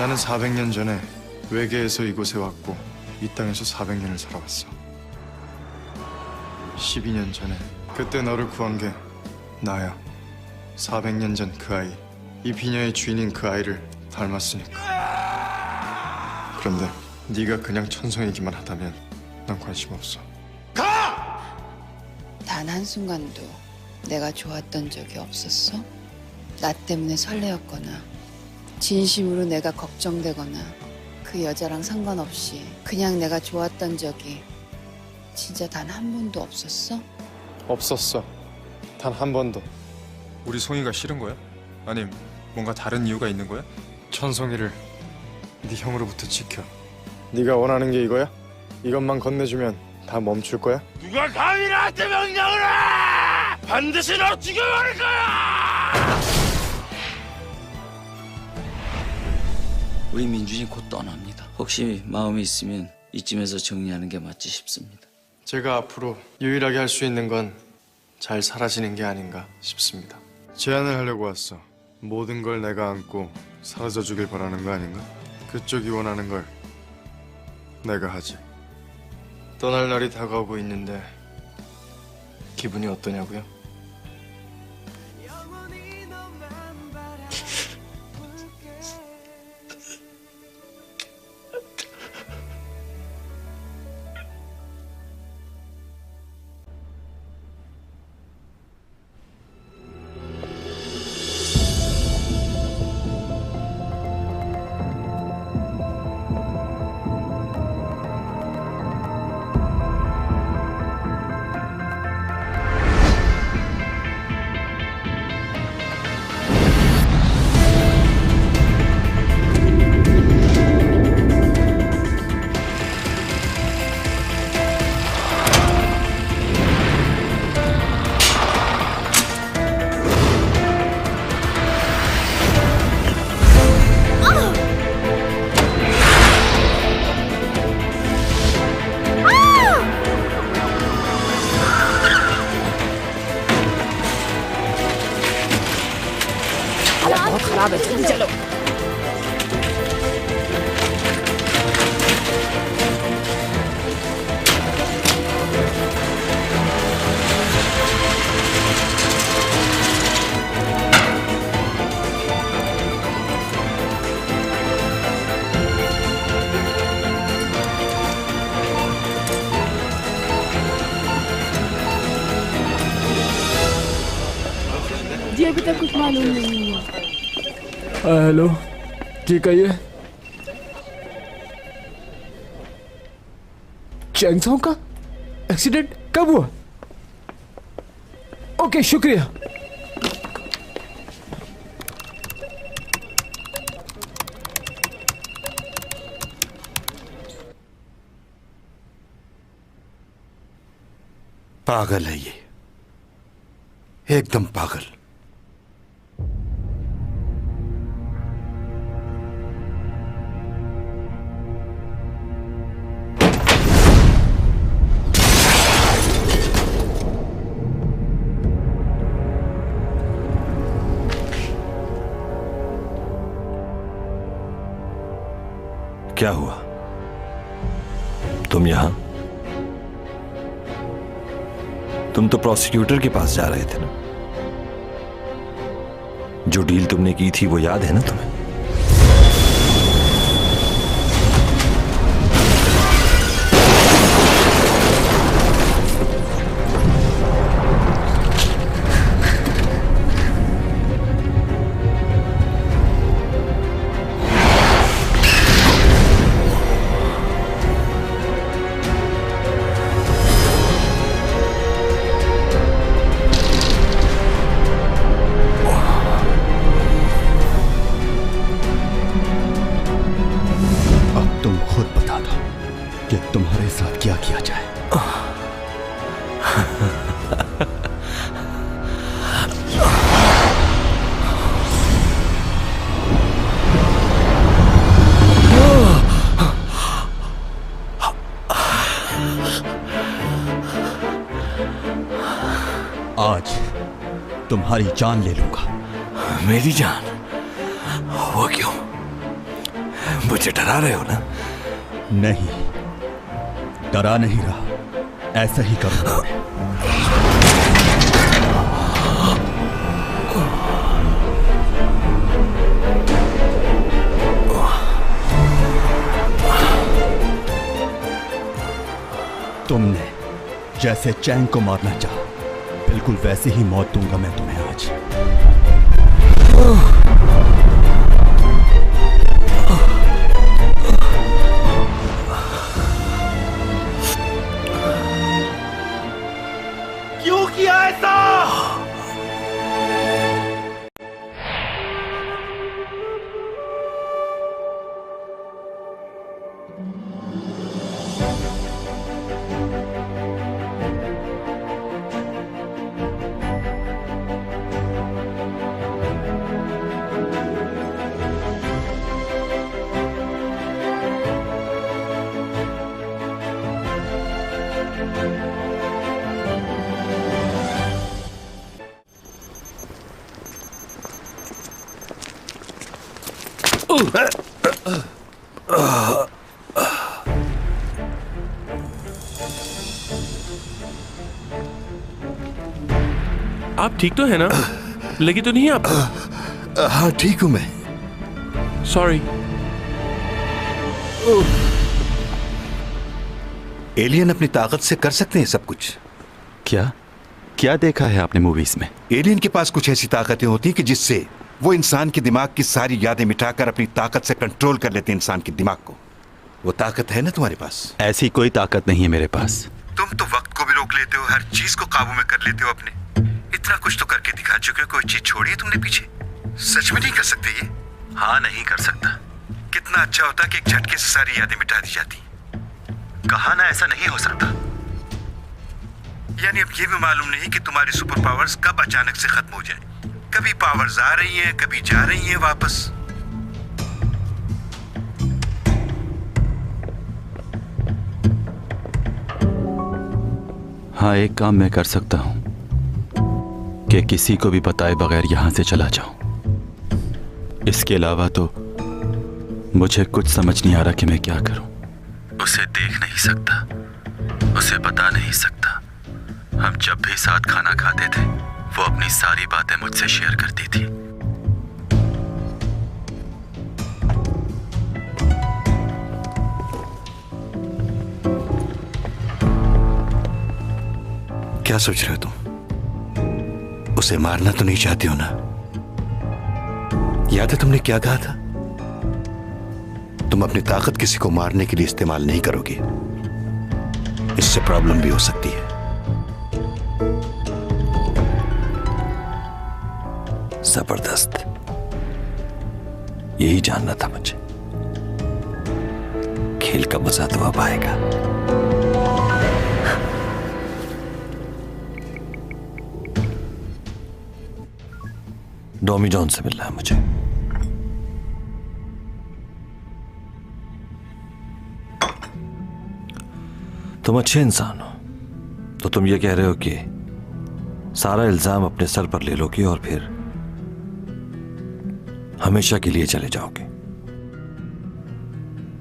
나는 400년 전에 외계에서 이곳에 왔고 이 땅에서 400년을 살아왔어. 12년 전에 그때 너를 구한 게 나야. 400년 전 그 아이, 이 비녀의 주인인 그 아이를 닮았으니까. 그런데 네가 그냥 천성이기만 하다면 난 관심 없어. 단 한순간도 내가 좋았던 적이 없었어? 나 때문에 설레었거나 진심으로 내가 걱정되거나 그 여자랑 상관없이 그냥 내가 좋았던 적이 진짜 단 한 번도 없었어? 없었어. 단 한 번도. 우리 송이가 싫은 거야? 아님 뭔가 다른 이유가 있는 거야? 천송이를 네 형으로부터 지켜. 네가 원하는 게 이거야? 이것만 건네주면 다 멈출 거야? 누가 감히 나한테 명령을 해! 반드시 너 죽여버릴 거야! 우리 민준이 곧 떠납니다. 혹시 마음이 있으면 이쯤에서 정리하는 게 맞지 싶습니다. 제가 앞으로 유일하게 할 수 있는 건 잘 사라지는 게 아닌가 싶습니다. 제안을 하려고 왔어. 모든 걸 내가 안고 사라져 주길 바라는 거 아닌가? 그쪽이 원하는 걸 내가 하지. 떠날 날이 다가오고 있는데 기분이 어떠냐고요? बहुत खराब है, जल्दी चलो। जी अभी तक कुछ मालूम नहीं है। हेलो, ठीक है ये चैंगसोंग का एक्सीडेंट कब हुआ? ओके, शुक्रिया। पागल है ये, एकदम पागल। क्या हुआ? तुम यहां? तुम तो प्रोसिक्यूटर के पास जा रहे थे ना? जो डील तुमने की थी वो याद है ना तुम्हें? तुम्हारे साथ क्या किया जाए? आज तुम्हारी जान ले लूंगा। मेरी जान? वो क्यों? मुझे डरा रहे हो ना? नहीं, डरा नहीं रहा, ऐसा ही करूंगा मैं। तुमने जैसे चैंग को मारना चाहा, बिल्कुल वैसे ही मौत दूंगा मैं तुम्हें आज। क्यों किया ऐसा? आप ठीक तो है ना? लगी तो नहीं आप? हाँ ठीक हूं मैं। सॉरी। एलियन अपनी ताकत से कर सकते हैं सब कुछ। क्या क्या देखा है आपने मूवीज में? एलियन के पास कुछ ऐसी ताकतें होती हैं कि जिससे वो इंसान के दिमाग की सारी यादें मिटाकर अपनी ताकत से कंट्रोल कर लेते हैं इंसान के दिमाग को। वो ताकत है ना तुम्हारे पास? ऐसी कोई ताकत नहीं है मेरे पास। तुम तो वक्त को भी रोक लेते हो, हर चीज को काबू में कर लेते हो अपने। इतना कुछ तो करके दिखा चुके हो, कोई चीज छोड़ी है तुमने पीछे? सच में नहीं कर सकते ये? हाँ नहीं कर सकता। कितना अच्छा होता कि एक झटके से सारी यादें मिटा दी जाती। कहा ना ऐसा नहीं हो सकता। यानी अब ये भी मालूम नहीं कि तुम्हारी सुपर पावर्स कब अचानक से खत्म हो जाए। कभी पावर्स आ रही हैं, कभी जा रही हैं वापस। हाँ, एक काम मैं कर सकता हूं कि किसी को भी बताए बगैर यहां से चला जाऊं। इसके अलावा तो मुझे कुछ समझ नहीं आ रहा कि मैं क्या करूं। उसे देख नहीं सकता, उसे बता नहीं सकता। हम जब भी साथ खाना खाते थे, वो अपनी सारी बातें मुझसे शेयर करती थी। क्या सोच रहे हो तुम? उसे मारना तो नहीं चाहती हो ना? याद है तुमने क्या कहा था? तुम अपनी ताकत किसी को मारने के लिए इस्तेमाल नहीं करोगे। इससे प्रॉब्लम भी हो सकती है। जबरदस्त, यही जानना था मुझे। खेल का मजा तो अब आएगा। डॉमी जॉन से मिलना है मुझे। तुम अच्छे इंसान हो, तो तुम ये कह रहे हो कि सारा इल्जाम अपने सर पर ले लोगे और फिर हमेशा के लिए चले जाओगे।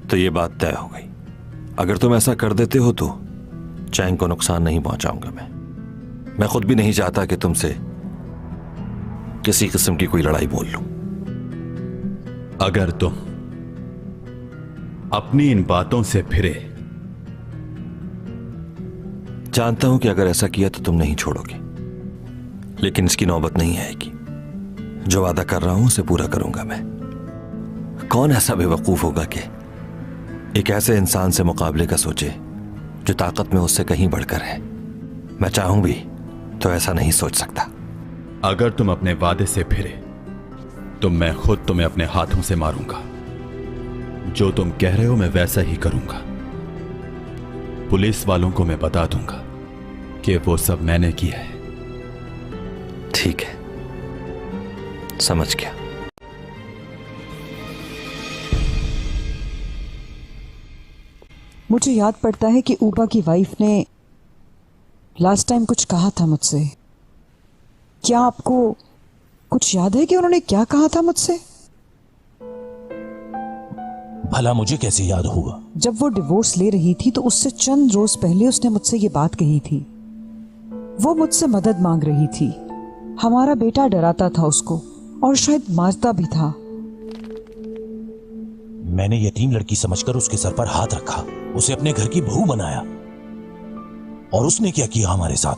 तो ये बात तय हो गई। अगर तुम ऐसा कर देते हो तो चैंग को नुकसान नहीं पहुंचाऊंगा मैं खुद भी नहीं चाहता कि तुमसे किसी किस्म की कोई लड़ाई बोल लूं। अगर तुम अपनी इन बातों से फिरे, जानता हूं कि अगर ऐसा किया तो तुम नहीं छोड़ोगे, लेकिन इसकी नौबत नहीं आएगी। जो वादा कर रहा हूं उसे पूरा करूंगा मैं। कौन ऐसा बेवकूफ होगा कि एक ऐसे इंसान से मुकाबले का सोचे जो ताकत में उससे कहीं बढ़कर है। मैं चाहूं भी तो ऐसा नहीं सोच सकता। अगर तुम अपने वादे से फिरे तो मैं खुद तुम्हें अपने हाथों से मारूंगा। जो तुम कह रहे हो मैं वैसा ही करूंगा। पुलिस वालों को मैं बता दूंगा कि वो सब मैंने किया है। ठीक है, समझ गया। मुझे याद पड़ता है कि ऊबा की वाइफ ने लास्ट टाइम कुछ कहा था मुझसे। क्या आपको कुछ याद है कि उन्होंने क्या कहा था मुझसे? भला मुझे कैसे याद हुआ? जब वो डिवोर्स ले रही थी तो उससे चंद रोज पहले उसने मुझसे ये बात कही थी। वो मुझसे मदद मांग रही थी। हमारा बेटा डराता था उसको और शायद मारता भी था। मैंने यतीम लड़की समझकर उसके सर पर हाथ रखा, उसे अपने घर की बहू बनाया। और उसने क्या किया हमारे साथ?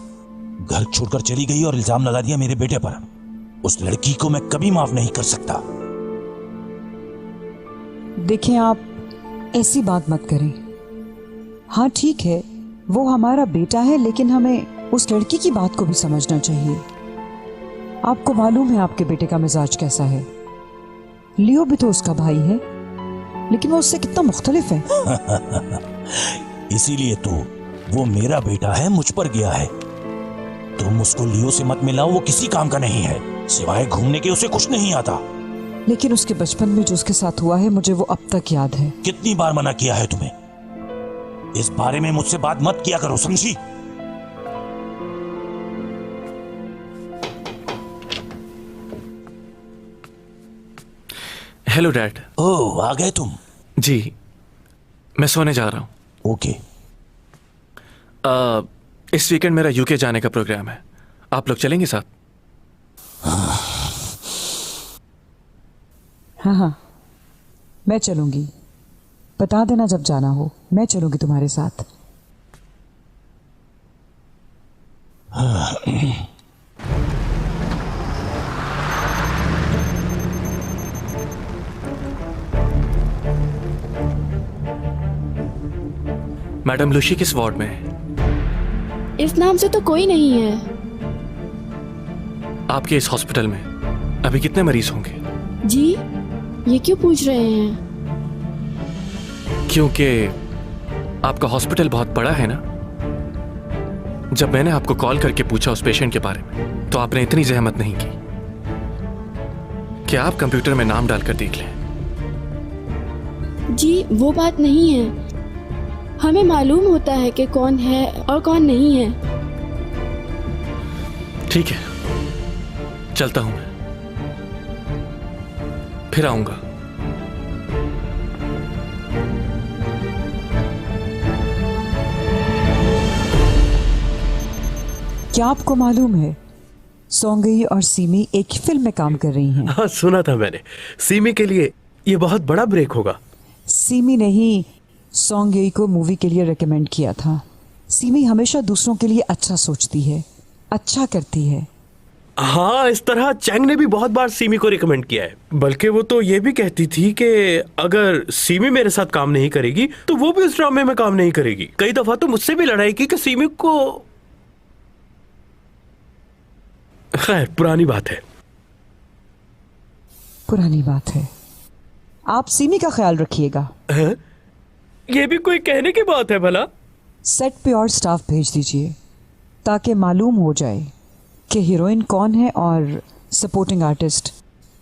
घर छोड़कर चली गई और इल्जाम लगा दिया मेरे बेटे पर। उस लड़की को मैं कभी माफ नहीं कर सकता। देखें, आप ऐसी बात मत करें। हाँ ठीक है, वो हमारा बेटा है, लेकिन हमें उस लड़की की बात को भी समझना चाहिए। आपको मालूम है आपके बेटे का मिजाज कैसा है। लियो भी तो उसका भाई है, लेकिन वो उससे कितना मुख्तलिफ है। इसीलिए तो वो मेरा बेटा है, मुझ पर गया है। तुम उसको लियो से मत मिलाओ, वो किसी काम का नहीं है, सिवाय घूमने के उसे कुछ नहीं आता। लेकिन उसके बचपन में जो उसके साथ हुआ है मुझे वो अब तक याद है। कितनी बार मना किया है तुम्हें? इस बारे में मुझसे बात मत किया करो, समझी? Hello dad. ओह, आ गए तुम? जी, मैं सोने जा रहा हूँ। ओके। इस वीकेंड मेरा यूके जाने का प्रोग्राम है, आप लोग चलेंगे साथ? हाँ, मैं चलूंगी। बता देना जब जाना हो, मैं चलूंगी तुम्हारे साथ। मैडम लुशी किस वार्ड में है? इस नाम से तो कोई नहीं है। आपके इस हॉस्पिटल में अभी कितने मरीज होंगे? जी, ये क्यों पूछ रहे हैं? क्योंकि आपका हॉस्पिटल बहुत बड़ा है ना। जब मैंने आपको कॉल करके पूछा उस पेशेंट के बारे में, तो आपने इतनी जहमत नहीं की कि आप कंप्यूटर में नाम डालकर देख लें। जी, वो बात नहीं है। हमें मालूम होता है कि कौन है और कौन नहीं है। ठीक है, चलता हूं मैं, फिर आऊंगा। क्या आपको मालूम है सोंगई और सीमी एक ही फिल्म में काम कर रही हैं? हाँ, सुना था मैंने। सीमी के लिए ये बहुत बड़ा ब्रेक होगा। सीमी ने ही सोंगई को मूवी के लिए रेकमेंड किया था। सीमी हमेशा दूसरों के लिए अच्छा सोचती है, अच्छा करती है। हाँ, इस तरह चैंग ने भी बहुत बार सीमी को रिकमेंड किया है। बल्कि वो तो ये भी कहती थी कि अगर सीमी मेरे साथ काम नहीं करेगी तो वो भी उस ड्रामे में काम नहीं करेगी। कई दफा तो मुझसे भी लड़ाई की कि सीमी को। खैर, पुरानी बात है। पुरानी बात है। आप सीमी का ख्याल रखिएगा। ये भी कोई कहने की बात है भला? सेट पे और स्टाफ भेज दीजिए ताकि मालूम हो जाए कि हीरोइन कौन है और सपोर्टिंग आर्टिस्ट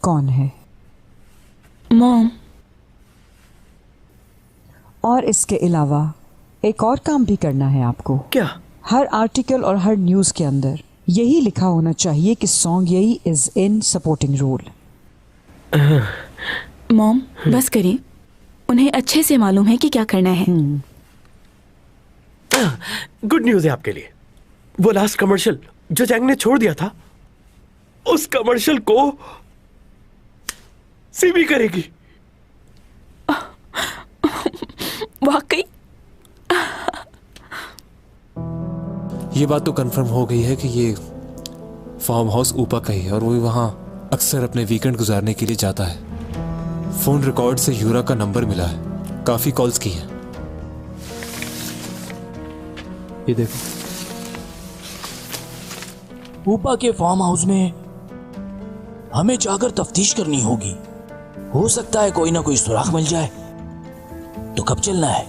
कौन है। मॉम। और इसके अलावा एक और काम भी करना है आपको। क्या? हर आर्टिकल और हर न्यूज़ के अंदर यही लिखा होना चाहिए कि सॉन्ग यही is in supporting role. Mom, बस करिए। उन्हें अच्छे से मालूम है कि क्या करना है। गुड न्यूज़ है आपके लिए। वो लास्ट कमर्शियल जो चैंग ने छोड़ दिया था, उस कमर्शियल को सीमी करेगी। वाकई? ये बात तो कंफर्म हो गई है कि ये फार्म हाउस ऊपा का ही है और वो वहाँ अक्सर अपने वीकेंड गुजारने के लिए जाता है। फोन रिकॉर्ड से यूरा का नंबर मिला है, काफी कॉल्स की हैं। ये देखो। ऊपा के फार्म हाउस में हमें जाकर तफ्तीश करनी होगी। हो सकता है कोई ना कोई सुराग मिल जाए। तो कब चलना है?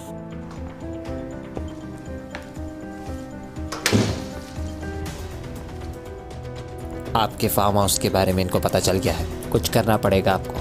आपके फार्म हाउस के बारे में इनको पता चल गया है। कुछ करना पड़ेगा आपको।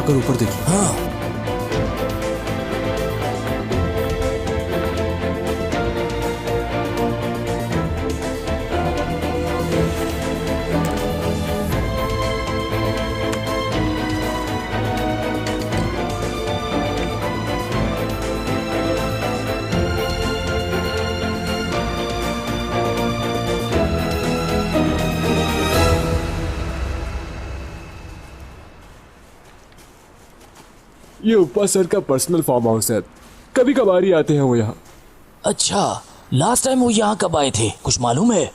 जाकर ऊपर देखिए। हाँ। ये उपा सर का पर्सनल फार्म हाउस है, कभी कभार ही आते हैं वो यहाँ। अच्छा, लास्ट टाइम वो यहाँ कब आए थे, कुछ मालूम है?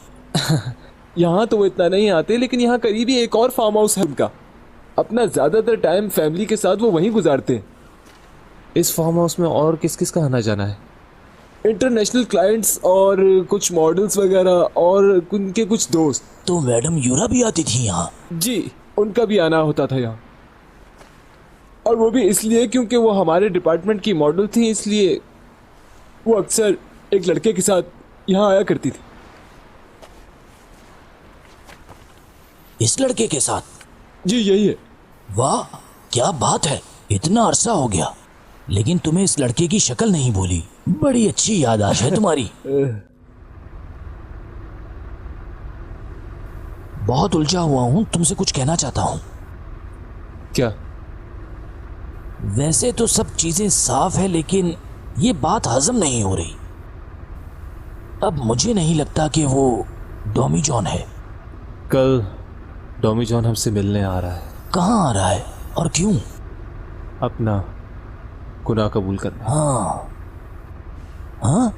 यहाँ तो वो इतना नहीं आते, लेकिन यहाँ करीब ही एक और फार्म हाउस है उनका। अपना ज्यादातर टाइम फैमिली के साथ वो वहीं गुजारते हैं। इस फार्म हाउस में और किस किस का आना जाना है? इंटरनेशनल क्लाइंट्स और कुछ मॉडल्स वगैरह और उनके कुछ दोस्त। तो मैडम यूरा भी आती थी यहाँ? जी, उनका भी आना होता था यहाँ, और वो भी इसलिए क्योंकि वो हमारे डिपार्टमेंट की मॉडल थी, इसलिए वो अक्सर एक लड़के के साथ यहाँ आया करती थी। इस लड़के के साथ? जी यही है। वाह, क्या बात है, इतना अरसा हो गया, लेकिन तुम्हें इस लड़के की शक्ल नहीं भूली। बड़ी अच्छी याददाश्त है तुम्हारी। बहुत उलझा हुआ हूं, तुमसे कुछ कहना चाहता हूं। क्या? वैसे तो सब चीजें साफ है, लेकिन ये बात हजम नहीं हो रही। अब मुझे नहीं लगता कि वो डॉमी जॉन है। कल डॉमी जॉन हमसे मिलने आ रहा है। कहाँ आ रहा है और क्यों? अपना गुनाह कबूल करना। हाँ हाँ,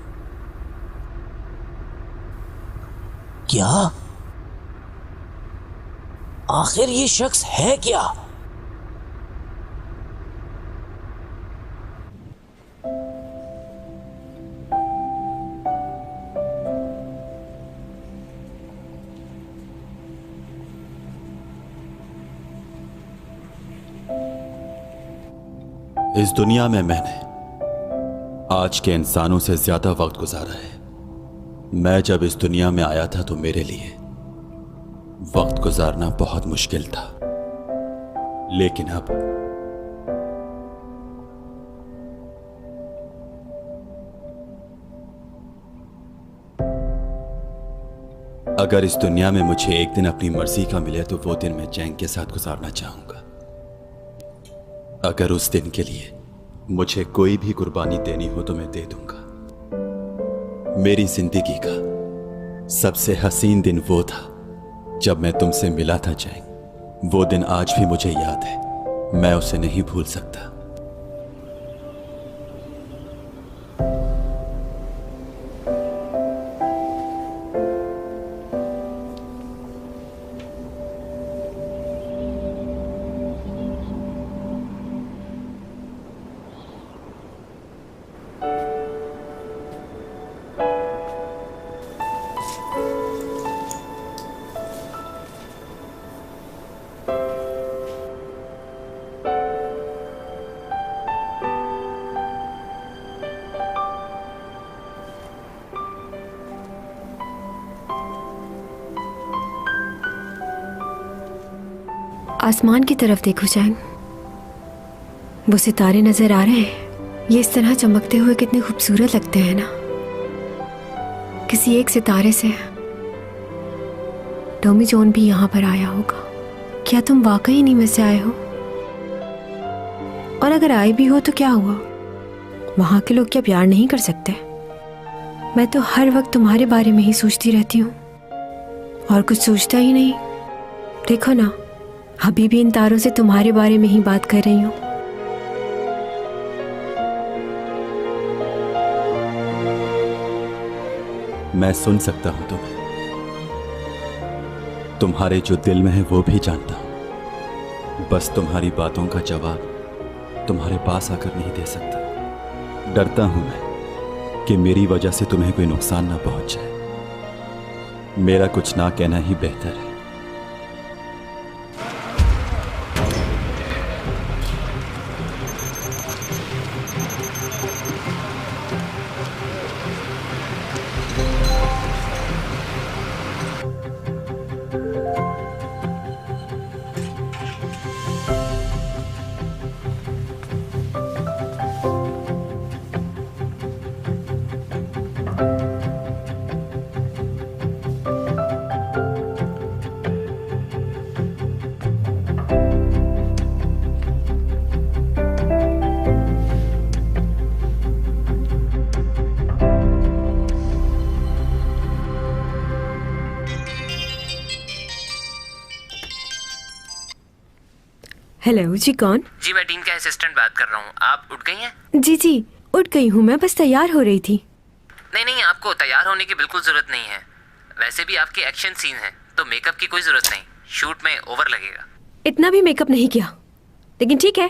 क्या? आखिर ये शख्स है क्या? इस दुनिया में मैंने आज के इंसानों से ज्यादा वक्त गुजारा है। मैं जब इस दुनिया में आया था तो मेरे लिए वक्त गुजारना बहुत मुश्किल था, लेकिन अब अगर इस दुनिया में मुझे एक दिन अपनी मर्जी का मिले तो वो दिन मैं चैन के साथ गुजारना चाहूंगा। अगर उस दिन के लिए मुझे कोई भी कुर्बानी देनी हो तो मैं दे दूंगा। मेरी जिंदगी का सबसे हसीन दिन वो था जब मैं तुमसे मिला था चैंग। वो दिन आज भी मुझे याद है, मैं उसे नहीं भूल सकता। आसमान की तरफ देखो चैंग, वो सितारे नजर आ रहे हैं। ये इस तरह चमकते हुए कितने खूबसूरत लगते हैं ना। किसी एक सितारे से डॉमी जॉन भी यहाँ पर आया होगा। क्या तुम वाकई इन्हीं में से आए हो? और अगर आए भी हो तो क्या हुआ? वहाँ के लोग क्या प्यार नहीं कर सकते? मैं तो हर वक्त तुम्हारे बारे में ही सोचती रहती हूँ और कुछ सोचता ही नहीं। देखो ना, अभी भी इन तारों से तुम्हारे बारे में ही बात कर रही हूँ। मैं सुन सकता हूं तुम्हें, तुम्हारे जो दिल में है वो भी जानता हूं। बस तुम्हारी बातों का जवाब तुम्हारे पास आकर नहीं दे सकता। डरता हूं मैं कि मेरी वजह से तुम्हें कोई नुकसान ना पहुंच जाए। मेरा कुछ ना कहना ही बेहतर है। हेलो जी, कौन? जी मैं डीन का असिस्टेंट बात कर रहा हूँ। आप उठ गई हैं? जी जी, उठ गई हूँ, मैं बस तैयार हो रही थी। नहीं नहीं, आपको तैयार होने की बिल्कुल जरूरत नहीं है। वैसे भी आपके एक्शन सीन हैं, तो मेकअप की कोई जरूरत नहीं। शूट में ओवर लगेगा। इतना भी मेकअप नहीं किया, लेकिन ठीक है,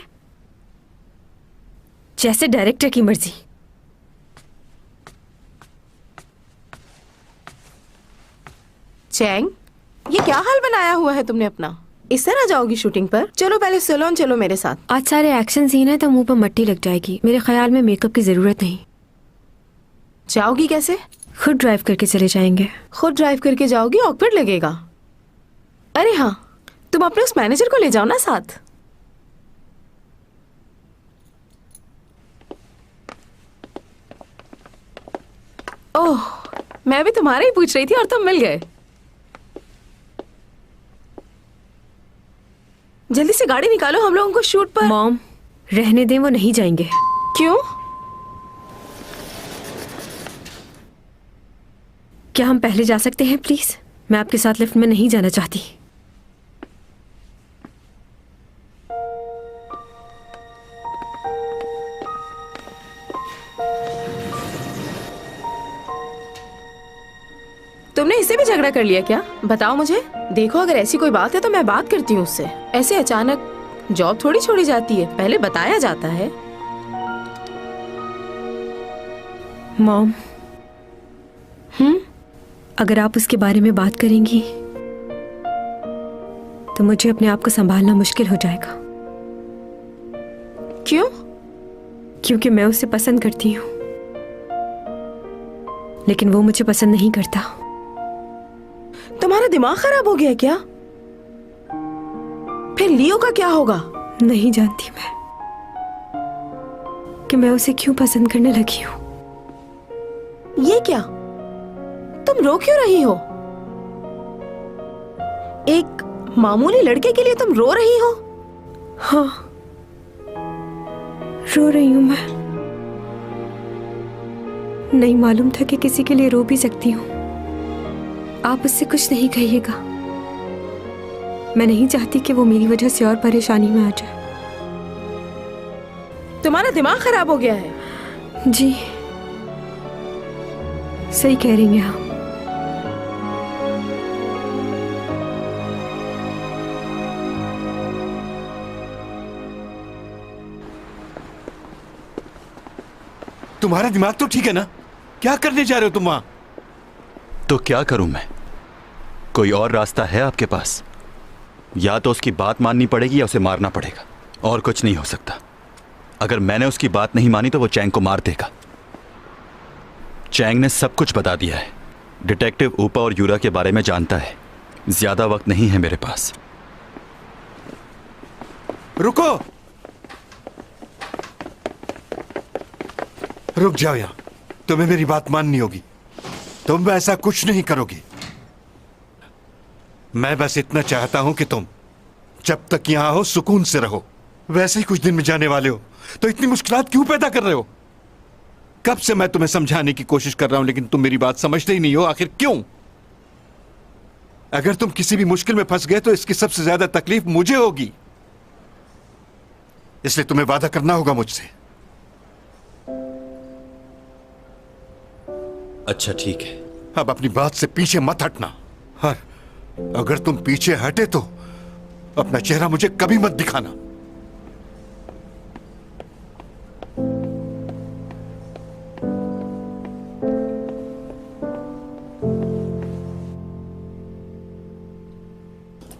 जैसे डायरेक्टर की मर्जी। चैंग, ये क्या हाल बनाया हुआ है तुमने अपना? इस तरह जाओगी शूटिंग पर? चलो पहले सैलून चलो मेरे साथ। आज सारे एक्शन सीन है तो मुंह पर मट्टी लग जाएगी। मेरे ख्याल में मेकअप की जरूरत नहीं। जाओगी कैसे? खुद ड्राइव करके चले जाएंगे। खुद ड्राइव करके जाओगी? ऑकवर्ड लगेगा। अरे हाँ, तुम अपने उस मैनेजर को ले जाओ ना साथ। ओह, मैं भी तुम्हारे ही पूछ रही थी और तुम मिल गए। जल्दी से गाड़ी निकालो, हम लोगों को शूट पर। मॉम, रहने दें, वो नहीं जाएंगे। क्यों? क्या हम पहले जा सकते हैं प्लीज? मैं आपके साथ लिफ्ट में नहीं जाना चाहती। तुमने इससे भी झगड़ा कर लिया क्या? बताओ मुझे। देखो, अगर ऐसी कोई बात है तो मैं बात करती हूँ उससे। ऐसे अचानक जॉब थोड़ी छोड़ी जाती है, पहले बताया जाता है। मॉम, अगर आप उसके बारे में बात करेंगी तो मुझे अपने आप को संभालना मुश्किल हो जाएगा। क्यों? क्योंकि मैं उसे पसंद करती हूँ, लेकिन वो मुझे पसंद नहीं करता। तुम्हारा दिमाग खराब हो गया क्या? फिर लियो का क्या होगा? नहीं जानती मैं कि मैं उसे क्यों पसंद करने लगी हूँ। ये क्या? तुम रो क्यों रही हो? एक मामूली लड़के के लिए तुम रो रही हो? हाँ, रो रही हूँ मैं। नहीं मालूम था कि किसी के लिए रो भी सकती हूँ। आप उससे कुछ नहीं कहिएगा। मैं नहीं चाहती कि वो मेरी वजह से और परेशानी में आ जाए। तुम्हारा दिमाग खराब हो गया है। जी, सही कह रही हैं आप। तुम्हारा दिमाग तो ठीक है ना? क्या करने जा रहे हो तुम वहां? तो क्या करूं मैं? कोई और रास्ता है आपके पास? या तो उसकी बात माननी पड़ेगी या उसे मारना पड़ेगा, और कुछ नहीं हो सकता। अगर मैंने उसकी बात नहीं मानी तो वो चैंग को मार देगा। चैंग ने सब कुछ बता दिया है। डिटेक्टिव ऊपा और यूरा के बारे में जानता है। ज्यादा वक्त नहीं है मेरे पास। रुको, रुक जाओ यहां। तुम्हें मेरी बात माननी होगी। तुम ऐसा कुछ नहीं करोगी। मैं बस इतना चाहता हूं कि तुम जब तक यहां हो सुकून से रहो। वैसे ही कुछ दिन में जाने वाले हो, तो इतनी मुश्किलात क्यों पैदा कर रहे हो? कब से मैं तुम्हें समझाने की कोशिश कर रहा हूं, लेकिन तुम मेरी बात समझते ही नहीं हो। आखिर क्यों? अगर तुम किसी भी मुश्किल में फंस गए तो इसकी सबसे ज्यादा तकलीफ मुझे होगी। इसलिए तुम्हें वादा करना होगा मुझसे। अच्छा ठीक है। अब अपनी बात से पीछे मत हटना। और अगर तुम पीछे हटे तो अपना चेहरा मुझे कभी मत दिखाना।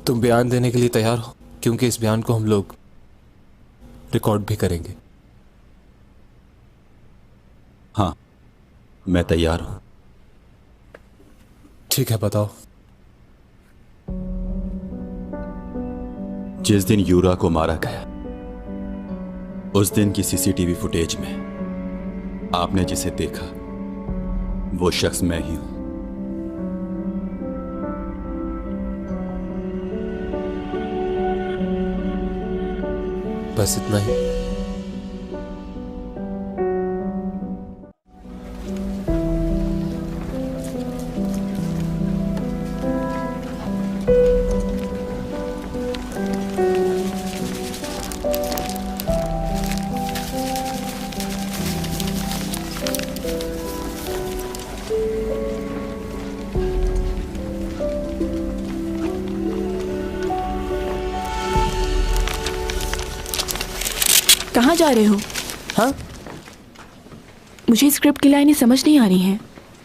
तुम बयान देने के लिए तैयार हो? क्योंकि इस बयान को हम लोग रिकॉर्ड भी करेंगे। हाँ, मैं तैयार हूं। ठीक है, बताओ। जिस दिन यूरा को मारा गया, उस दिन की सीसीटीवी फुटेज में आपने जिसे देखा वो शख्स मैं ही हूं। बस इतना ही। कहाँ जा रहे हो? हाँ, मुझे स्क्रिप्ट की लाइनें समझ नहीं आ रही हैं,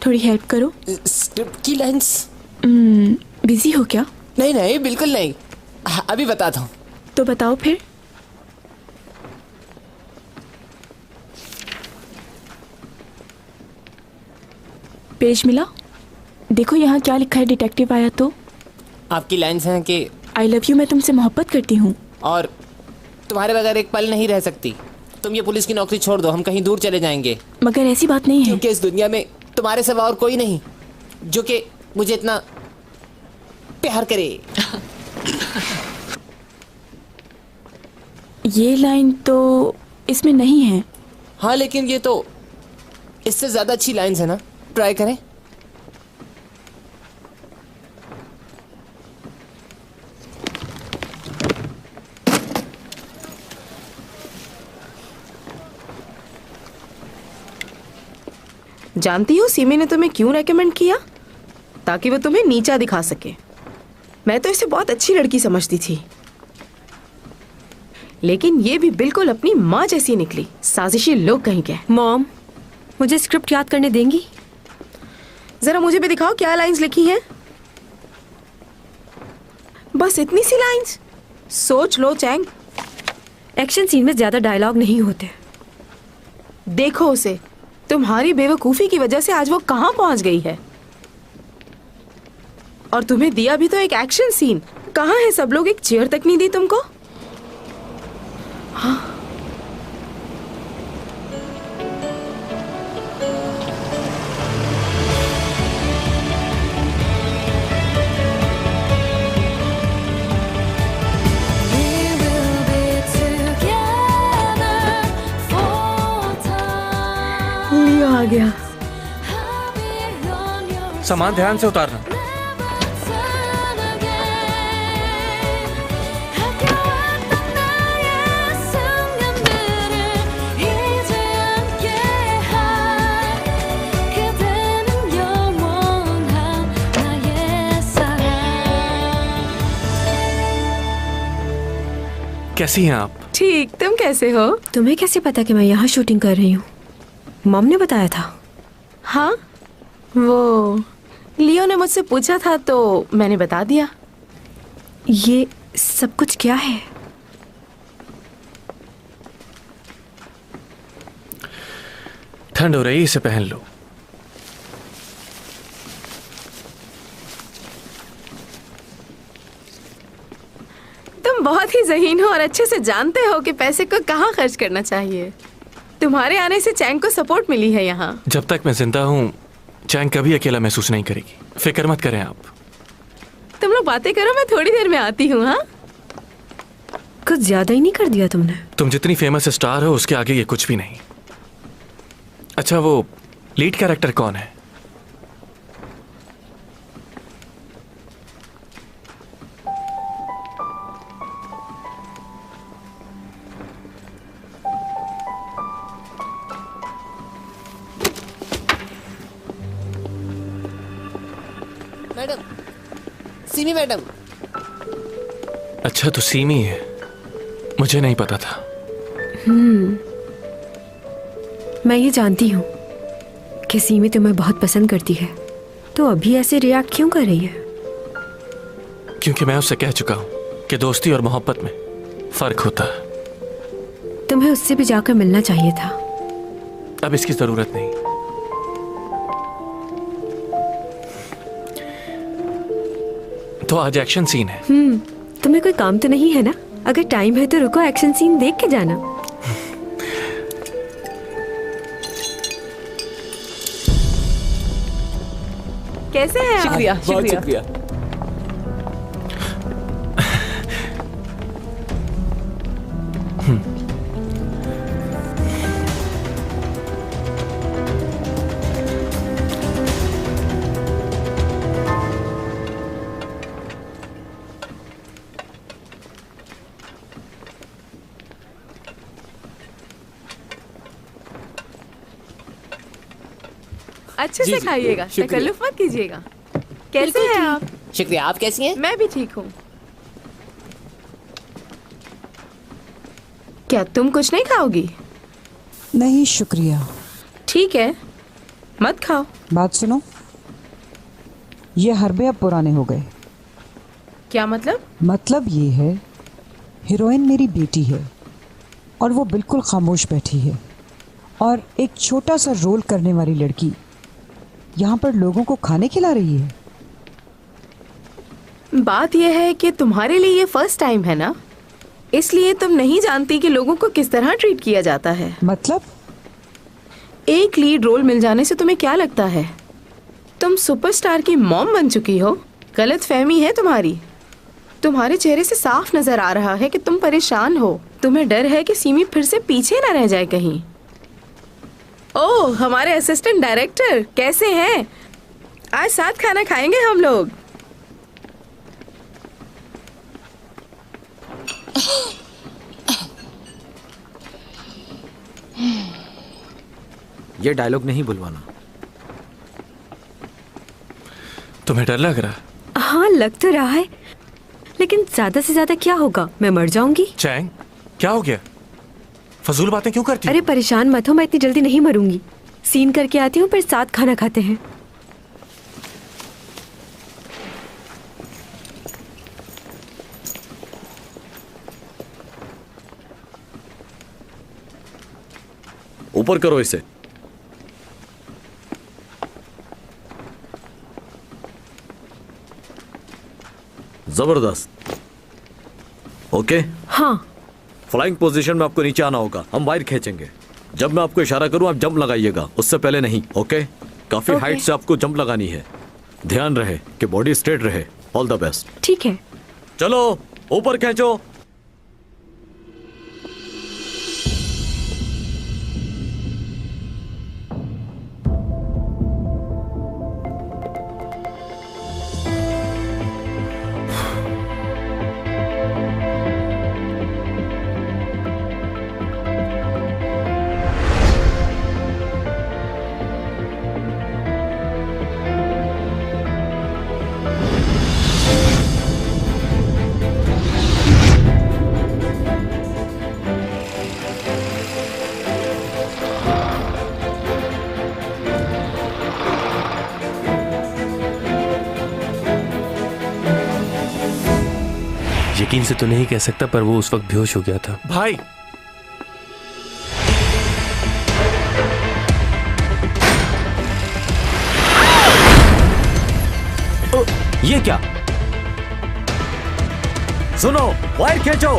थोड़ी हेल्प करो। स्क्रिप्ट की लाइंस? बिजी हो क्या? नहीं नहीं, बिल्कुल नहीं, अभी बताता हूँ। तो बताओ फिर। पेज मिला? देखो यहाँ क्या लिखा है, डिटेक्टिव आया तो। आपकी लाइंस हैं कि आई लव यू, मैं तुमसे मोहब्बत करती हूँ और तुम्हारे बगैर एक पल नहीं रह सकती। तुम ये पुलिस की नौकरी छोड़ दो, हम कहीं दूर चले जाएंगे। मगर ऐसी बात नहीं है, क्योंकि इस दुनिया में तुम्हारे सिवा और कोई नहीं जो कि मुझे इतना प्यार करे। ये लाइन तो इसमें नहीं है। हाँ, लेकिन ये तो इससे ज्यादा अच्छी लाइंस है ना, ट्राई करें। जानती हो सीमी ने तुम्हें क्यों रेकमेंड किया? ताकि वो तुम्हें नीचा दिखा सके। मैं तो इसे बहुत अच्छी लड़की समझती थी, लेकिन ये भी बिल्कुल अपनी माँ जैसी निकली। साजिशी लोग कहीं के। मॉम, मुझे स्क्रिप्ट याद करने देंगी? जरा मुझे भी दिखाओ क्या लाइंस लिखी हैं। बस इतनी सी लाइंस? सोच लो चैंग। एक्शन सीन में ज्यादा डायलॉग नहीं होते। देखो उसे, तुम्हारी बेवकूफी की वजह से आज वो कहाँ पहुंच गई है। और तुम्हें दिया भी तो एक एक्शन सीन। कहाँ है सब लोग? एक चेयर तक नहीं दी तुमको। हाँ, लियो आ गया। सामान ध्यान से उतारना। कैसी हैं आप? ठीक, तुम कैसे हो? तुम्हें कैसे पता कि मैं यहाँ शूटिंग कर रही हूँ? मॉम ने बताया था। हाँ, वो लियो ने मुझसे पूछा था तो मैंने बता दिया। ये सब कुछ क्या है? ठंड हो रही, इसे पहन लो। तुम बहुत ही ज़हीन हो और अच्छे से जानते हो कि पैसे को कहाँ खर्च करना चाहिए। तुम्हारे आने से चैंग को सपोर्ट मिली है यहाँ। जब तक मैं जिंदा हूँ चैंग कभी अकेला महसूस नहीं करेगी, फिक्र मत करें आप। तुम लोग बातें करो, मैं थोड़ी देर में आती हूँ। हाँ, कुछ ज्यादा ही नहीं कर दिया तुमने? तुम जितनी फेमस स्टार हो उसके आगे ये कुछ भी नहीं। अच्छा, वो लीड कैरेक्टर कौन है? Madam, semi madam. अच्छा, तो सीमी है, मुझे नहीं पता था। मैं ये जानती हूँ कि सीमी तुम्हें बहुत पसंद करती है, तो अभी ऐसे रिएक्ट क्यों कर रही है? क्योंकि मैं उससे कह चुका हूँ कि दोस्ती और मोहब्बत में फर्क होता है। तुम्हें उससे भी जाकर मिलना चाहिए था। अब इसकी जरूरत नहीं। तो आज एक्शन सीन है। तुम्हें कोई काम तो नहीं है ना? अगर टाइम है तो रुको, एक्शन सीन देख के जाना। कैसे हैं आप? शुक्रिया, बहुत शुक्रिया। अच्छे से खाइएगा, तकल्लुफ मत कीजिएगा। कैसे हैं आप? शुक्रिया, आप कैसी हैं? मैं भी ठीक हूँ। क्या तुम कुछ नहीं खाओगी? नहीं शुक्रिया। ठीक है, मत खाओ। बात सुनो, ये हरबे अब पुराने हो गए। क्या मतलब? मतलब ये है, हीरोइन मेरी बेटी है और वो बिल्कुल खामोश बैठी है, और एक छोटा सा रोल करने वाली लड़की यहाँ पर लोगों को खाने खिला रही है। बात यह है कि तुम्हारे लिए ये फर्स्ट टाइम है ना, इसलिए तुम नहीं जानती कि लोगों को किस तरह ट्रीट किया जाता है। मतलब? एक लीड रोल मिल जाने से तुम्हें क्या लगता है तुम सुपरस्टार की मॉम बन चुकी हो? गलत फहमी है तुम्हारी। तुम्हारे चेहरे से साफ नजर आ रहा है कि तुम परेशान हो। तुम्हें डर है कि सीमी फिर से पीछे न रह जाए कहीं। ओह, हमारे असिस्टेंट डायरेक्टर कैसे हैं? आज साथ खाना खाएंगे हम लोग। ये डायलॉग नहीं बुलवाना। तुम्हें डर लग रहा? हाँ, लग तो रहा है, लेकिन ज्यादा से ज्यादा क्या होगा? मैं मर जाऊंगी। चैंग, क्या हो गया? फजूल बातें क्यों करती? अरे परेशान मत हो, मैं इतनी जल्दी नहीं मरूंगी। सीन करके आती हूँ, फिर साथ खाना खाते हैं। ऊपर करो इसे। जबरदस्त। ओके? हाँ। फ्लाइंग पोजीशन में आपको नीचे आना होगा। हम वायर खींचेंगे। जब मैं आपको इशारा करूं, आप जंप लगाइएगा, उससे पहले नहीं। ओके? काफी हाइट से आपको जंप लगानी है। ध्यान रहे कि बॉडी स्ट्रेट रहे। All the best. ठीक है। चलो ऊपर खींचो। यकीन से तो नहीं कह सकता, पर वो उस वक्त बेहोश हो गया था। भाई, ये क्या? सुनो, वायर खींचो।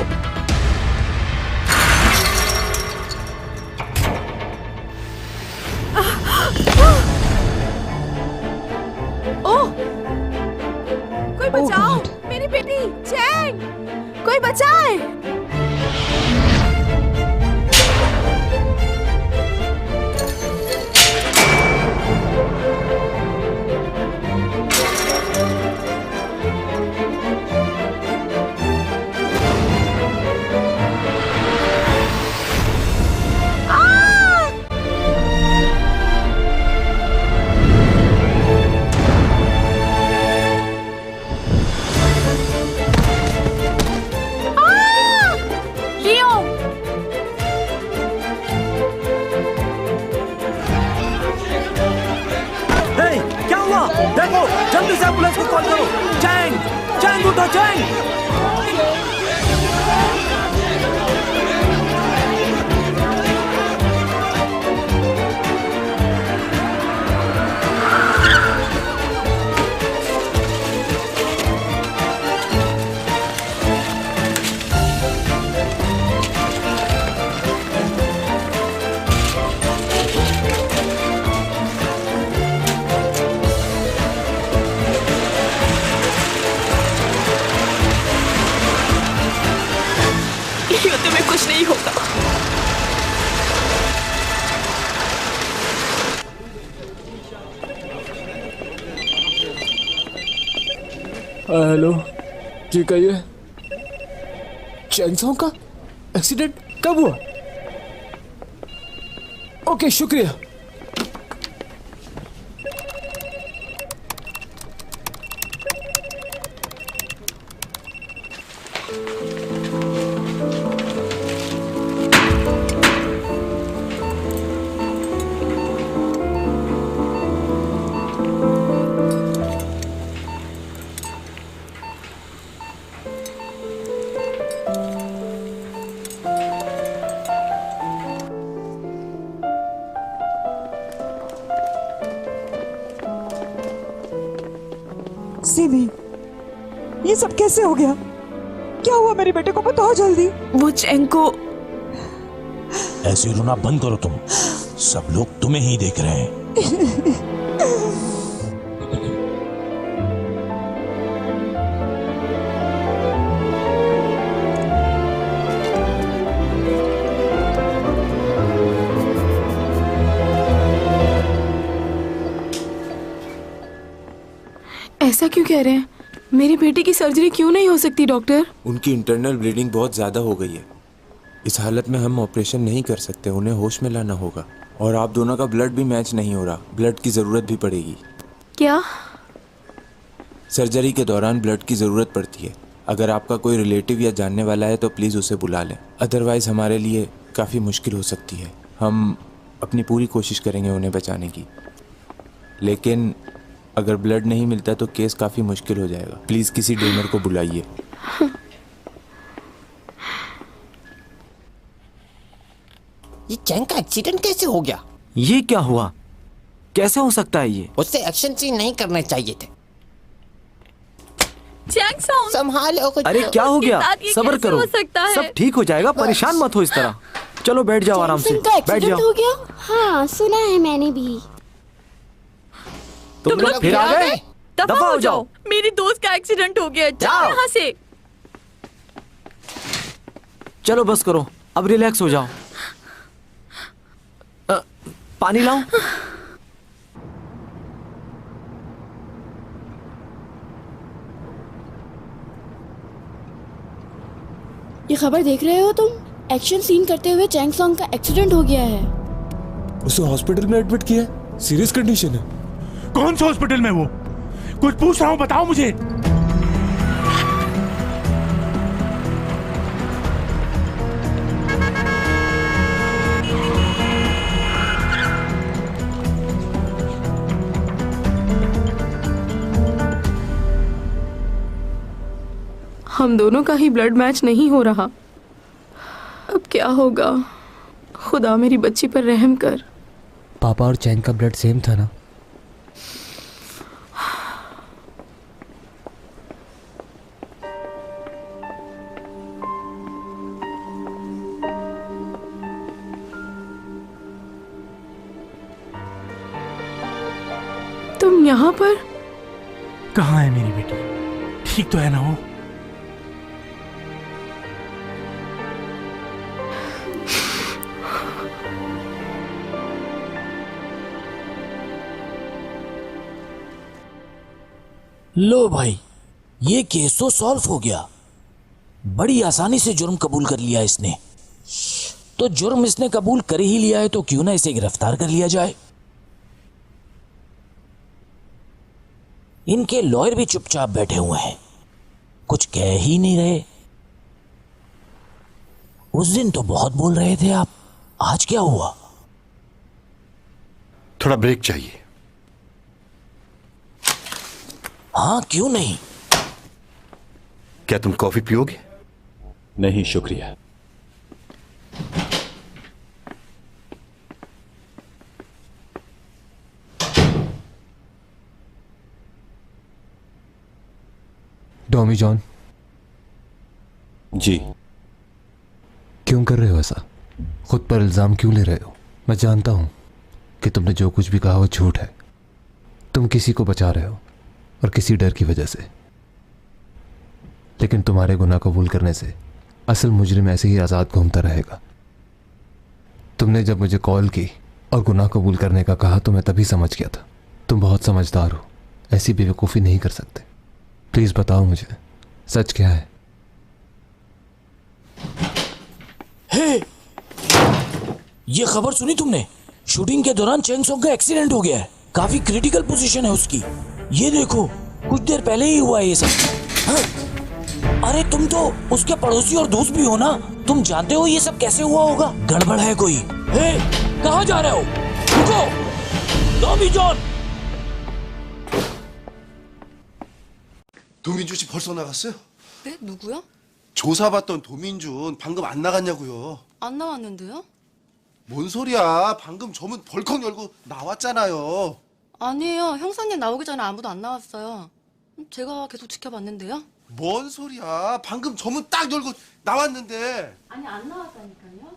ओह, कोई बचाओ, मेरी बेटी चैंग, कोई बचाए। देखो, जल्दी से एम्बुलेंस को कॉल करो। चैंग, चैंग उठो, चैंग। तुम्हें कुछ नहीं होगा। हेलो जी, कहिए। चैंगसोंग का एक्सीडेंट कब हुआ? ओके, शुक्रिया। सीमी, ये सब कैसे हो गया? क्या हुआ मेरे बेटे को? बताओ जल्दी। वो चैंग को। ऐसे रोना बंद करो तुम, सब लोग तुम्हें ही देख रहे हैं। ऐसा क्यों कह रहे हैं? मेरी बेटी की सर्जरी क्यों नहीं हो सकती डॉक्टर? उनकी इंटरनल ब्लीडिंग बहुत ज़्यादा हो गई है। इस हालत में हम ऑपरेशन नहीं कर सकते, उन्हें होश में लाना होगा। और आप दोनों का ब्लड भी मैच नहीं हो रहा, ब्लड की ज़रूरत भी पड़ेगी। क्या? सर्जरी के दौरान ब्लड की ज़रूरत पड़ती है। अगर आपका कोई रिलेटिव या जानने वाला है तो प्लीज़ उसे बुला लें, अदरवाइज़ हमारे लिए काफ़ी मुश्किल हो सकती है। हम अपनी पूरी कोशिश करेंगे उन्हें बचाने की, लेकिन अगर ब्लड नहीं मिलता तो केस काफ़ी मुश्किल हो जाएगा। प्लीज़ किसी डोनर को बुलाइए। ये चैंग का एक्सीडेंट कैसे हो गया? ये क्या हुआ? कैसे हो सकता है ये? उससे एक्शन सीन नहीं करने चाहिए थे। चैंग सॉन्ग संभालो कुछ। अरे क्या हो गया? सब्र करो, सब ठीक हो जाएगा। परेशान मत हो इस तरह। चलो बैठ जाओ आराम से, बैठ जाओ। हो गया? हाँ सुना है मैंने भी। तुम लोग फिर आ गए? दफा हो जाओ। मेरी दोस्त का एक्सीडेंट हो गया, जाओ यहाँ से। चलो बस करो, अब रिलैक्स हो जाओ। पानी लाऊं? ये खबर देख रहे हो तुम? एक्शन सीन करते हुए चैंग सॉन्ग का एक्सीडेंट हो गया है। उसे हॉस्पिटल में एडमिट किया है, सीरियस कंडीशन है। कौन से हॉस्पिटल में? वो कुछ पूछ रहा हूँ, बताओ मुझे। हम दोनों का ही ब्लड मैच नहीं हो रहा। अब क्या होगा? खुदा मेरी बच्ची पर रहम कर। पापा और चैंग का ब्लड सेम था ना? तुम यहाँ पर? कहाँ है मेरी बेटी? ठीक तो है ना वो? लो भाई, ये केस तो सॉल्व हो गया। बड़ी आसानी से जुर्म कबूल कर लिया इसने। तो जुर्म इसने कबूल कर ही लिया है तो क्यों ना इसे गिरफ्तार कर लिया जाए। इनके लॉयर भी चुपचाप बैठे हुए हैं, कुछ कह ही नहीं रहे। उस दिन तो बहुत बोल रहे थे आप, आज क्या हुआ? थोड़ा ब्रेक चाहिए। हाँ क्यों नहीं? क्या तुम कॉफी पियोगे? नहीं शुक्रिया। Tommy John. जी। क्यों कर रहे हो ऐसा? खुद पर इल्जाम क्यों ले रहे हो? मैं जानता हूं कि तुमने जो कुछ भी कहा वो झूठ है। तुम किसी को बचा रहे हो और किसी डर की वजह से, लेकिन तुम्हारे गुनाह कबूल करने से असल मुजरिम ऐसे ही आज़ाद घूमता रहेगा। तुमने जब मुझे कॉल की और गुनाह कबूल करने का कहा तो मैं तभी समझ गया था तुम बहुत समझदार हो, ऐसी बेवकूफ़ी नहीं कर सकते। प्लीज़ बताओ मुझे सच क्या है? हे, ये खबर सुनी तुमने? शूटिंग के दौरान चैंग सॉन्ग का एक्सीडेंट हो गया है। काफी क्रिटिकल पोजीशन है उसकी। ये देखो, कुछ देर पहले ही हुआ है ये सब। हाँ? अरे तुम तो उसके पड़ोसी और दोस्त भी हो ना, तुम जानते हो ये सब कैसे हुआ होगा। गड़बड़ है कोई। हे, कहाँ जा रहे हो? रुको, टॉमी जॉन। 도민준 씨 벌써 나갔어요? 네? 누구요? 조사받던 도민준 방금 안 나갔냐고요. 안 나왔는데요? 뭔 소리야? 방금 저문 벌컥 열고 나왔잖아요. 아니에요. 형사님 나오기 전에 아무도 안 나왔어요. 제가 계속 지켜봤는데요. 뭔 소리야? 방금 저문 딱 열고 나왔는데. 아니 안 나왔다니까요.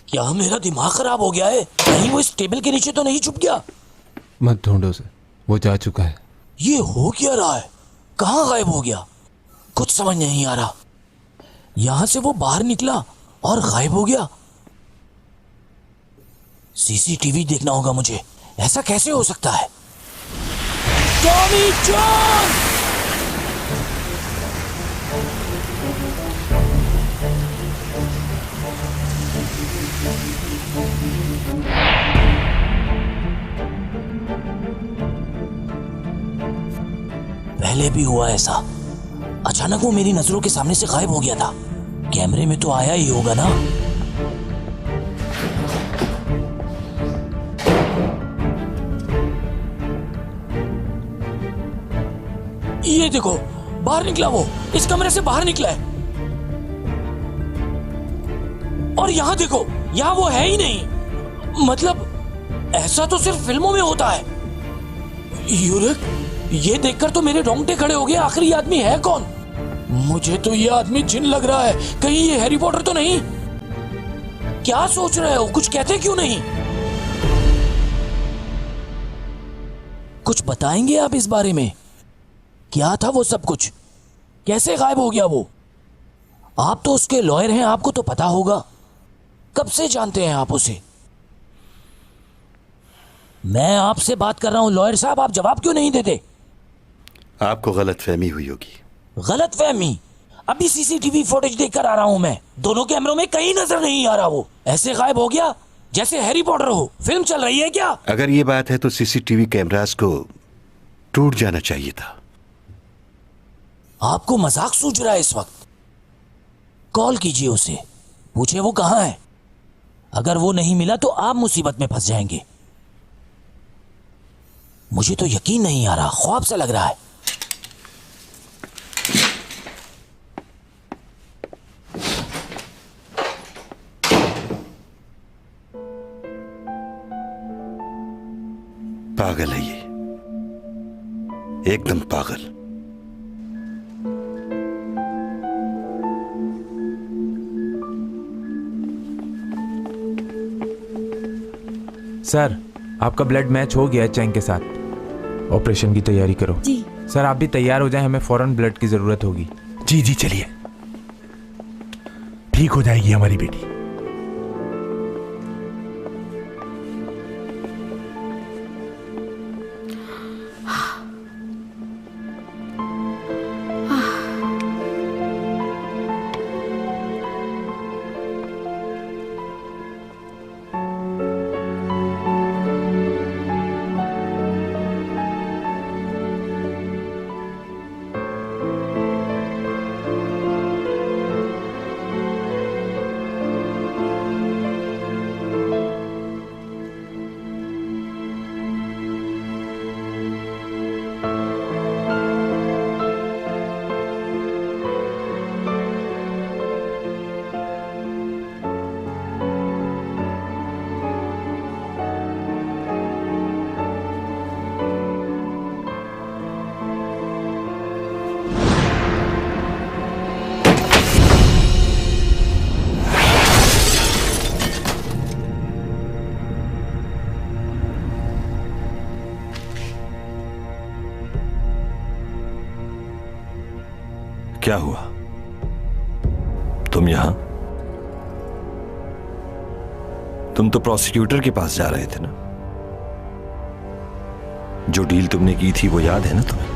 क्या मेरा दिमाग खराब हो गया है? कहीं वो इस टेबल के नीचे तो नहीं छुप गया? मत ढूंढो उसे, वो जा चुका है। ये हो क्या रहा है? कहाँ गायब हो गया? कुछ समझ नहीं आ रहा। यहां से वो बाहर निकला और गायब हो गया। सीसीटीवी देखना होगा मुझे। ऐसा कैसे हो सकता है? Tommy John! पहले भी हुआ ऐसा। अचानक वो मेरी नजरों के सामने से गायब हो गया था। कैमरे में तो आया ही होगा ना। ये देखो, बाहर निकला वो। इस कमरे से बाहर निकला है। और यहां देखो, यहां वो है ही नहीं। मतलब ऐसा तो सिर्फ फिल्मों में होता है। यूरिक, ये देखकर तो मेरे रोंगटे खड़े हो गए। आखिर ये आदमी है कौन? मुझे तो ये आदमी जिन लग रहा है। कहीं ये हैरी पॉटर तो नहीं? क्या सोच रहे हो? कुछ कहते क्यों नहीं? कुछ बताएंगे आप इस बारे में? क्या था वो सब कुछ? कैसे गायब हो गया वो? आप तो उसके लॉयर हैं, आपको तो पता होगा। कब से जानते हैं आप उसे? मैं आपसे बात कर रहा हूं लॉयर साहब, आप जवाब क्यों नहीं देते? आपको गलतफहमी हुई होगी। गलतफहमी? अभी सीसीटीवी फुटेज देखकर आ रहा हूं मैं। दोनों कैमरों में कहीं नजर नहीं आ रहा। वो ऐसे गायब हो गया जैसे हैरी पॉटर हो। फिल्म चल रही है क्या? अगर ये बात है तो सीसीटीवी कैमरास को टूट जाना चाहिए था। आपको मजाक सूझ रहा है इस वक्त? कॉल कीजिए उसे, पूछे वो कहां है। अगर वो नहीं मिला तो आप मुसीबत में फंस जाएंगे। मुझे तो यकीन नहीं आ रहा, ख्वाब सा लग रहा है। पागल है ये, एकदम पागल। सर, आपका ब्लड मैच हो गया है चैंग के साथ। ऑपरेशन की तैयारी करो। जी सर, आप भी तैयार हो जाएं, हमें फौरन ब्लड की जरूरत होगी। जी जी चलिए, ठीक हो जाएगी हमारी बेटी। क्या हुआ? तुम यहां? तुम तो प्रोसिक्यूटर के पास जा रहे थे ना? जो डील तुमने की थी वो याद है ना तुम्हें?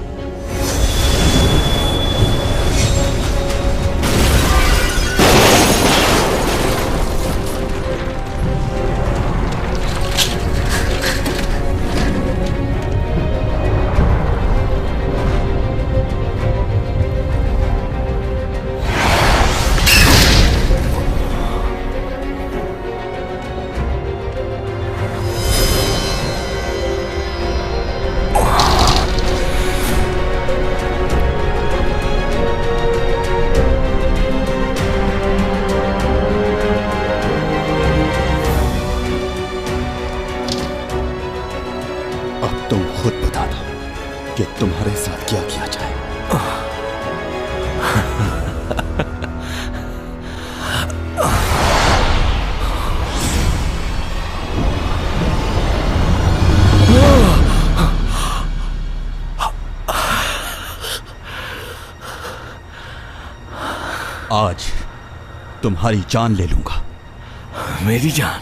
तुम्हारे साथ क्या किया जाए। आज तुम्हारी जान ले लूंगा। मेरी जान?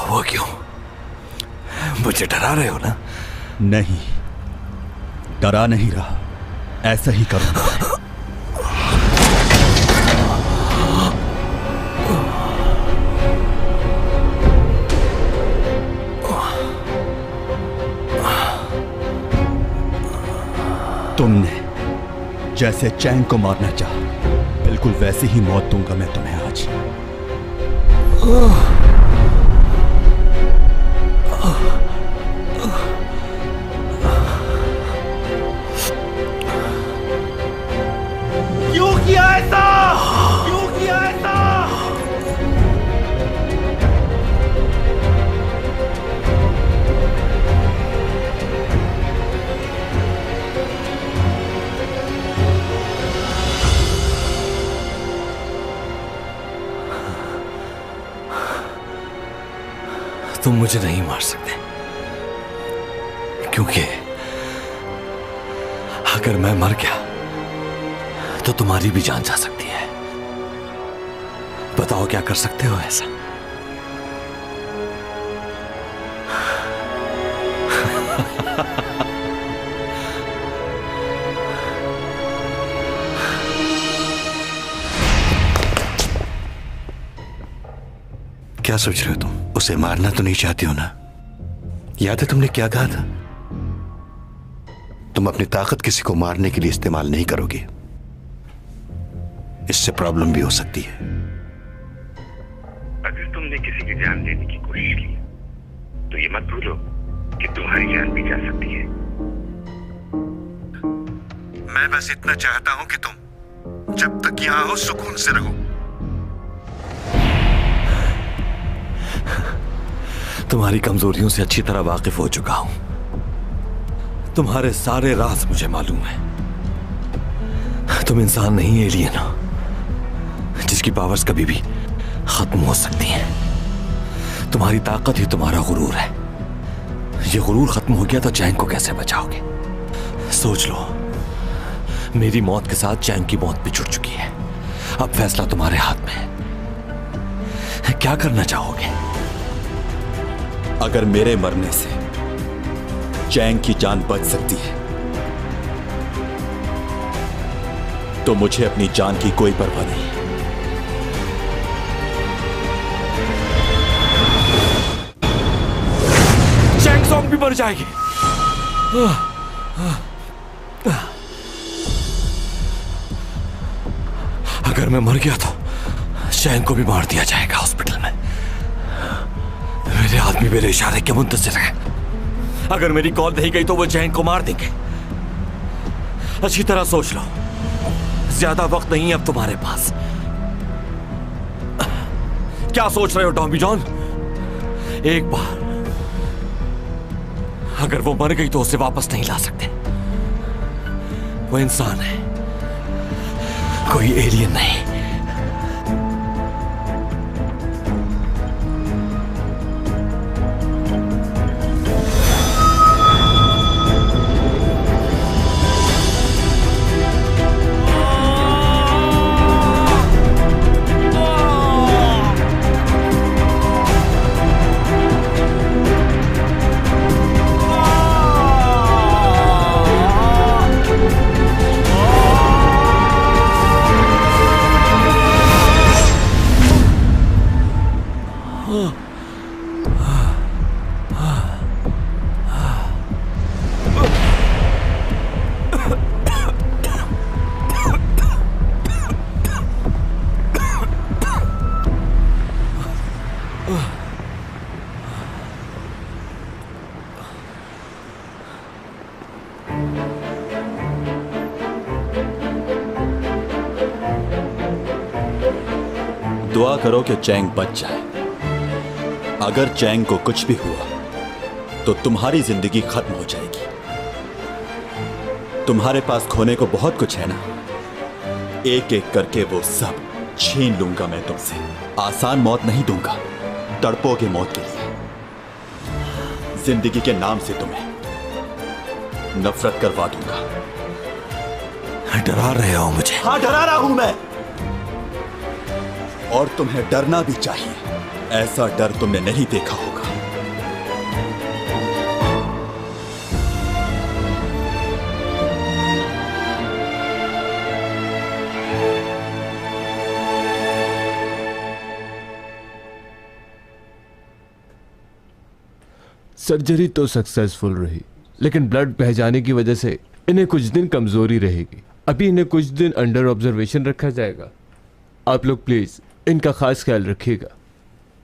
वो क्यों? मुझे डरा रहे हो ना? नहीं, डरा नहीं रहा, ऐसा ही करूंगा। तुमने जैसे चैंग को मारना चाहा, बिल्कुल वैसे ही मौत दूंगा मैं तुम्हें आज। क्यों किया ऐसा? क्यों किया ऐसा? तुम मुझे नहीं मार सकते, क्योंकि अगर मैं मर गया तो तुम्हारी भी जान जा सकती है। बताओ क्या कर सकते हो ऐसा? क्या सोच रहे हो तुम? उसे मारना तो नहीं चाहती हो ना? याद है तुमने क्या कहा था? तुम अपनी ताकत किसी को मारने के लिए इस्तेमाल नहीं करोगे, इससे प्रॉब्लम भी हो सकती है। अगर तुमने किसी की जान लेने की कोशिश की तो ये मत भूलो कि तुम्हारी जान भी जा सकती है। मैं बस इतना चाहता हूं कि तुम जब तक यहां हो सुकून से रहो। तुम्हारी कमजोरियों से अच्छी तरह वाकिफ हो चुका हूं। तुम्हारे सारे राज मुझे मालूम है। तुम इंसान नहीं, एलियन हो, जिसकी पावर्स कभी भी खत्म हो सकती हैं। तुम्हारी ताकत ही तुम्हारा गुरूर है। ये गुरूर खत्म हो गया तो चैंग को कैसे बचाओगे? सोच लो, मेरी मौत के साथ चैंग की मौत भी जुड़ चुकी है। अब फैसला तुम्हारे हाथ में है। क्या करना चाहोगे? अगर मेरे मरने से चैंग की जान बच सकती है तो मुझे अपनी जान की कोई परवाह नहीं। चैंग सॉन्ग भी मर जाएगी। अगर मैं मर गया तो चैंग को भी मार दिया जाएगा हॉस्पिटल में। मेरे आदमी मेरे इशारे के मुंतज़िर है। अगर मेरी कॉल नहीं गई तो वो चैंग को मार देंगे। अच्छी तरह सोच लो, ज्यादा वक्त नहीं है अब तुम्हारे पास। क्या सोच रहे हो टॉमी जॉन? एक बार अगर वो मर गई तो उसे वापस नहीं ला सकते। वो इंसान है, कोई एलियन नहीं। दुआ करो कि चैंग बच जाए। अगर चैंग को कुछ भी हुआ तो तुम्हारी जिंदगी खत्म हो जाएगी। तुम्हारे पास खोने को बहुत कुछ है ना, एक एक करके वो सब छीन लूंगा मैं तुमसे। आसान मौत नहीं दूंगा, तड़पोगे मौत के लिए। जिंदगी के नाम से तुम्हें नफरत करवा दूंगा। डरा रहे हो मुझे? हाँ, डरा रहा हूं मैं, और तुम्हें डरना भी चाहिए। ऐसा डर तुमने नहीं देखा होगा। सर्जरी तो सक्सेसफुल रही, लेकिन ब्लड बह जाने की वजह से इन्हें कुछ दिन कमजोरी रहेगी। अभी इन्हें कुछ दिन अंडर ऑब्जर्वेशन रखा जाएगा। आप लोग प्लीज इनका खास ख्याल रखिएगा।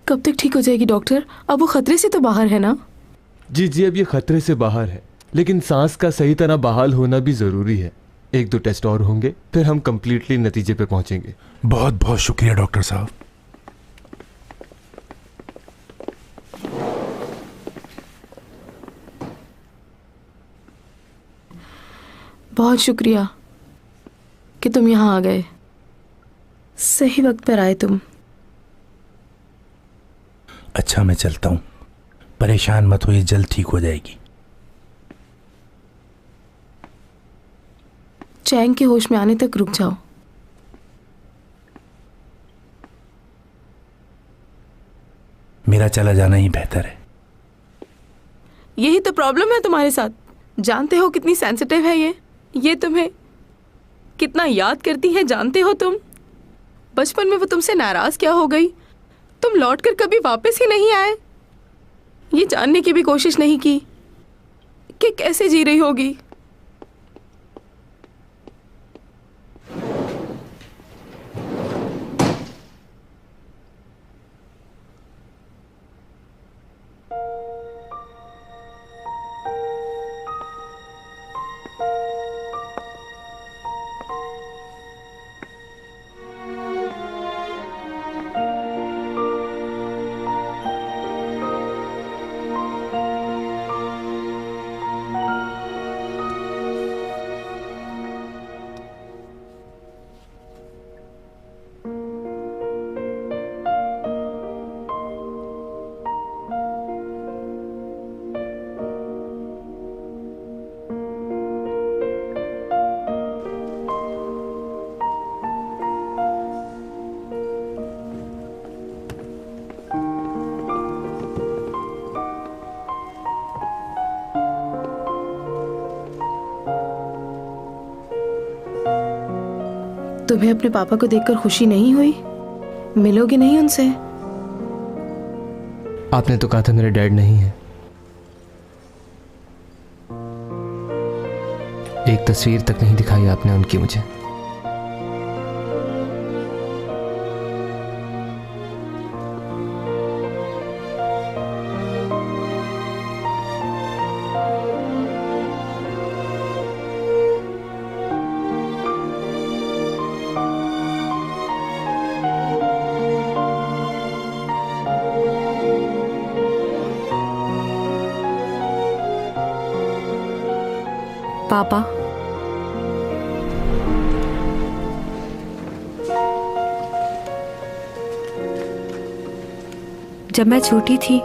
कब तक ठीक हो जाएगी डॉक्टर? अब वो खतरे से तो बाहर है ना? जी जी, अब ये खतरे से बाहर है, लेकिन सांस का सही तरह बहाल होना भी जरूरी है। 1-2 टेस्ट और होंगे, फिर हम कंप्लीटली नतीजे पे पहुंचेंगे। बहुत बहुत शुक्रिया डॉक्टर साहब। बहुत शुक्रिया कि तुम यहाँ आ गए। सही वक्त पर आए तुम। अच्छा, मैं चलता हूँ। परेशान मत हो, ये जल्द ठीक हो जाएगी। चैंग के होश में आने तक रुक जाओ। मेरा चला जाना ही बेहतर है। यही तो प्रॉब्लम है तुम्हारे साथ। जानते हो कितनी सेंसिटिव है ये तुम्हें कितना याद करती है, जानते हो तुम? बचपन में वो तुमसे नाराज क्या हो गई? तुम लौटकर कभी वापस ही नहीं आए। ये जानने की भी कोशिश नहीं की कि कैसे जी रही होगी। तुम्हें अपने पापा को देखकर खुशी नहीं हुई? मिलोगे नहीं उनसे? आपने तो कहा था मेरे डैड नहीं है। एक तस्वीर तक नहीं दिखाई आपने उनकी मुझे। पापा, जब मैं छोटी थी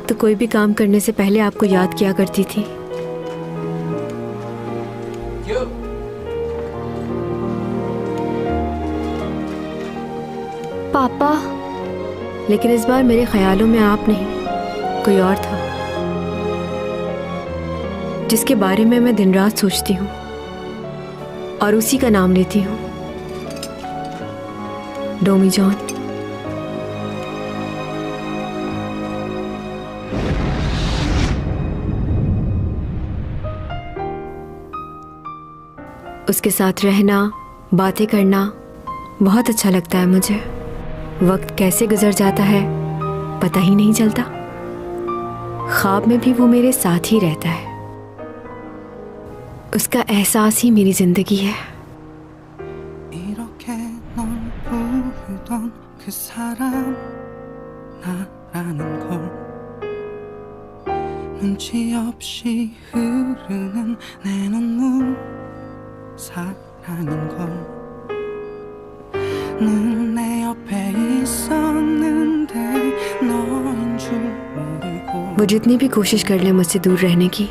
तो कोई भी काम करने से पहले आपको याद किया करती थी। क्यों? पापा, लेकिन इस बार मेरे ख्यालों में आप नहीं, कोई और था जिसके बारे में मैं दिन रात सोचती हूँ और उसी का नाम लेती हूँ, डोमी जॉन। उसके साथ रहना, बातें करना बहुत अच्छा लगता है मुझे। वक्त कैसे गुजर जाता है पता ही नहीं चलता। ख्वाब में भी वो मेरे साथ ही रहता है। उसका एहसास ही मेरी जिंदगी है। 이렇게 널 부르던 그 사람 나라는 걸 넌 눈치 없이 흐르는 내 눈물 사랑인 걸 늘 내 옆에 있었는데 너인 줄 모르고 वो जितनी भी कोशिश कर ले मुझसे दूर रहने की,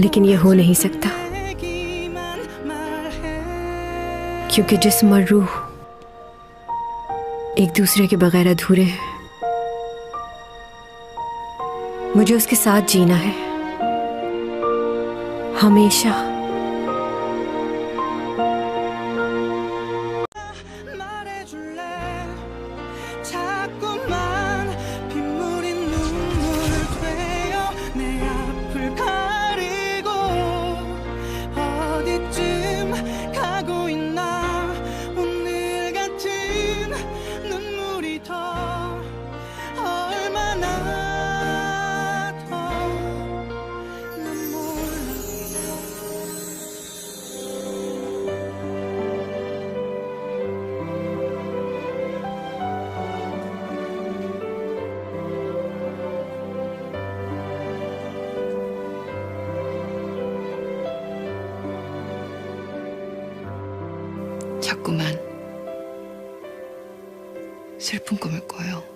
लेकिन ये हो नहीं सकता, क्योंकि जिस्म और रूह एक दूसरे के बगैर अधूरे हैं। मुझे उसके साथ जीना है, हमेशा। 자꾸만 빗물인 눈물을 되어 내 앞을 가리고 어디쯤 가고 있나 오늘 같은 눈물이 더 얼마나 더 난 자꾸만 슬픈 꿈을 꿔요.